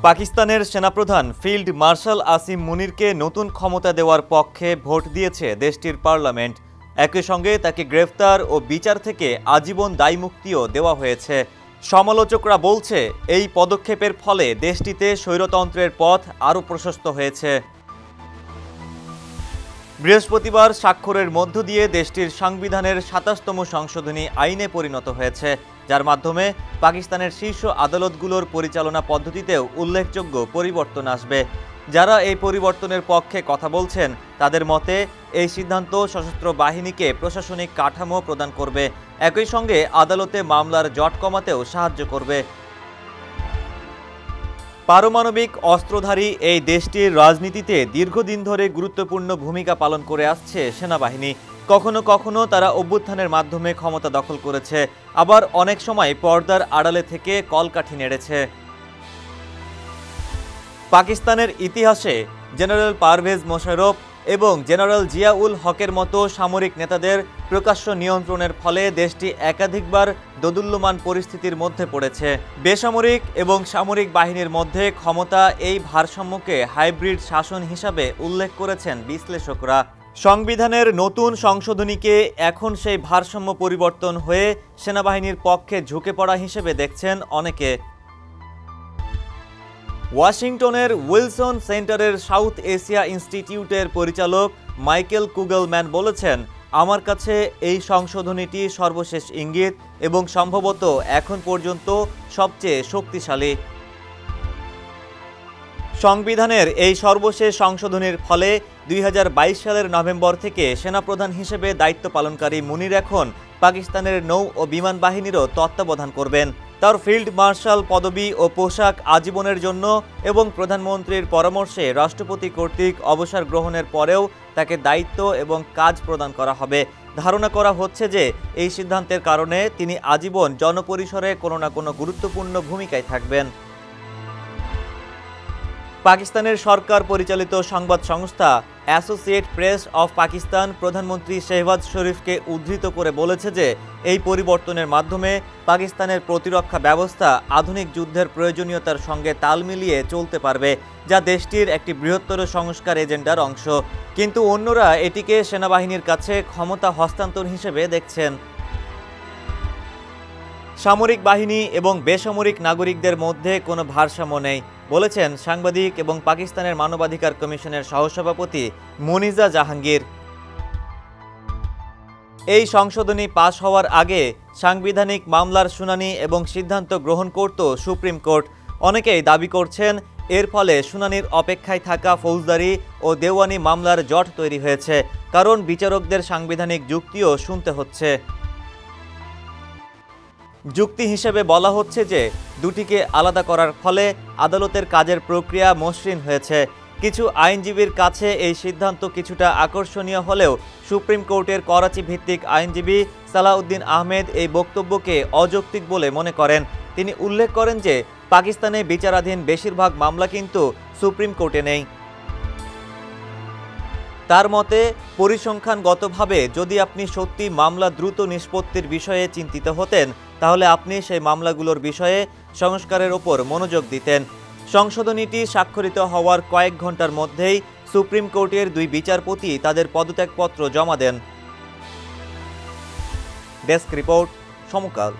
পাকিস্তানের সেনাপ্রধান field marshal Asim মুনিরকে নতুন ক্ষমতা দেওয়ার পক্ষে ভোট দিয়েছে দেশটির পার্লামেন্ট। একই সঙ্গে তাকে গ্রেফতার ও বিচার থেকে আজীবন দায়মুক্তিও দেওয়া হয়েছে। সমালোচকরা বলছে এই পদক্ষেপের ফলে দেশটিতে স্বৈরতন্ত্রের পথ আরও প্রশস্ত হয়েছে। বৃহস্পতিবার স্বাক্ষরের মধ্য দিয়ে দেশটির সংবিধানের ২৭তম সংশোধনী আইনে পরিণত হয়েছে, যার মাধ্যমে পাকিস্তানের শীর্ষ আদালতগুলোর পরিচালনা পদ্ধতিতেও উল্লেখযোগ্য পরিবর্তন আসবে। যারা এই পরিবর্তনের পক্ষে কথা বলছেন তাদের মতে এই সিদ্ধান্ত সশস্ত্র বাহিনীকে প্রশাসনিক কাঠামো প্রদান করবে, একই সঙ্গে আদালতে মামলার জট কমাতেও সাহায্য করবে। পারমাণবিক অস্ত্রধারী এই দেশটির রাজনীতিতে দীর্ঘদিন ধরে গুরুত্বপূর্ণ ভূমিকা পালন করে আসছে সেনাবাহিনী। কখনো কখনো তারা অভ্যুত্থানের মাধ্যমে ক্ষমতা দখল করেছে, আবার অনেক সময় পর্দার আড়ালে থেকে কলকাঠি নেড়েছে। পাকিস্তানের ইতিহাসে জেনারেল পারভেজ মোশাররফ এবং জেনারেল জিয়াউল হকের মতো সামরিক নেতাদের প্রকাশ্য নিয়ন্ত্রণের ফলে দেশটি একাধিকবার দোদুল্যমান পরিস্থিতির মধ্যে পড়েছে। বেসামরিক এবং সামরিক বাহিনীর মধ্যে ক্ষমতা এই ভারসাম্যকে হাইব্রিড শাসন হিসাবে উল্লেখ করেছেন বিশ্লেষকরা। সংবিধানের নতুন সংশোধনীকে এখন সেই ভারসাম্য পরিবর্তন হয়ে সেনাবাহিনীর পক্ষে ঝুঁকে পড়া হিসেবে দেখছেন অনেকে। ওয়াশিংটনের উইলসন সেন্টারের সাউথ এশিয়া ইনস্টিটিউটের পরিচালক মাইকেল কুগেলম্যান বলেছেন, আমার কাছে এই সংশোধনীটি সর্বশেষ ইঙ্গিত এবং সম্ভবত এখন পর্যন্ত সবচেয়ে শক্তিশালী। সংবিধানের এই সর্বশেষ সংশোধনীর ফলে ২০২২ সালের নভেম্বর থেকে সেনাপ্রধান হিসেবে দায়িত্ব পালনকারী মুনির এখন পাকিস্তানের নৌ ও বিমান বাহিনীরও তত্ত্বাবধান করবেন। তার ফিল্ড মার্শাল পদবি ও পোশাক আজীবনের জন্য এবং প্রধানমন্ত্রীর পরামর্শে রাষ্ট্রপতি কর্তৃক অবসর গ্রহণের পরেও তাকে দায়িত্ব এবং কাজ প্রদান করা হবে। ধারণা করা হচ্ছে যে এই সিদ্ধান্তের কারণে তিনি আজীবন জনপরিসরে কোনো না কোনো গুরুত্বপূর্ণ ভূমিকায় থাকবেন। পাকিস্তানের সরকার পরিচালিত সংবাদ সংস্থা অ্যাসোসিয়েট প্রেস অফ পাকিস্তান প্রধানমন্ত্রী শেহবাজ শরীফকে উদ্ধৃত করে বলেছে যে এই পরিবর্তনের মাধ্যমে পাকিস্তানের প্রতিরক্ষা ব্যবস্থা আধুনিক যুদ্ধের প্রয়োজনীয়তার সঙ্গে তাল মিলিয়ে চলতে পারবে, যা দেশটির একটি বৃহত্তর সংস্কার এজেন্ডার অংশ। কিন্তু অন্যরা এটিকে সেনাবাহিনীর কাছে ক্ষমতা হস্তান্তর হিসেবে দেখছেন। সামরিক বাহিনী এবং বেসামরিক নাগরিকদের মধ্যে কোনো ভারসাম্য নেই বলেছেন সাংবাদিক এবং পাকিস্তানের মানবাধিকার কমিশনের সহসভাপতি মুনিজা জাহাঙ্গীর। এই সংশোধনী পাশ হওয়ার আগে সাংবিধানিক মামলার শুনানি এবং সিদ্ধান্ত গ্রহণ করত সুপ্রিম কোর্ট। অনেকেই দাবি করছেন এর ফলে শুনানির অপেক্ষায় থাকা ফৌজদারি ও দেওয়ানি মামলার জট তৈরি হয়েছে, কারণ বিচারকদের সাংবিধানিক যুক্তিও শুনতে হচ্ছে। যুক্তি হিসেবে বলা হচ্ছে যে দুটিকে আলাদা করার ফলে আদালতের কাজের প্রক্রিয়া মসৃণ হয়েছে। কিছু আইনজীবীর কাছে এই সিদ্ধান্ত কিছুটা আকর্ষণীয় হলেও সুপ্রিম কোর্টের করাচি ভিত্তিক আইনজীবী সালাউদ্দিন আহমেদ এই বক্তব্যকে অযৌক্তিক বলে মনে করেন। তিনি উল্লেখ করেন যে পাকিস্তানে বিচারাধীন বেশিরভাগ মামলা কিন্তু সুপ্রিম কোর্টে নেই। তার মতে, পরিসংখ্যানগতভাবে যদি আপনি সত্যি মামলা দ্রুত নিষ্পত্তির বিষয়ে চিন্তিত হতেন, তাহলে আপনি সেই মামলাগুলোর বিষয়ে সংস্কারের ওপর মনোযোগ দিতেন। সংশোধনীটি স্বাক্ষরিত হওয়ার কয়েক ঘন্টার মধ্যেই সুপ্রিম কোর্টের ২ বিচারপতি তাদের পদত্যাগপত্র জমা দেন। ডেস্ক রিপোর্ট, সমকাল।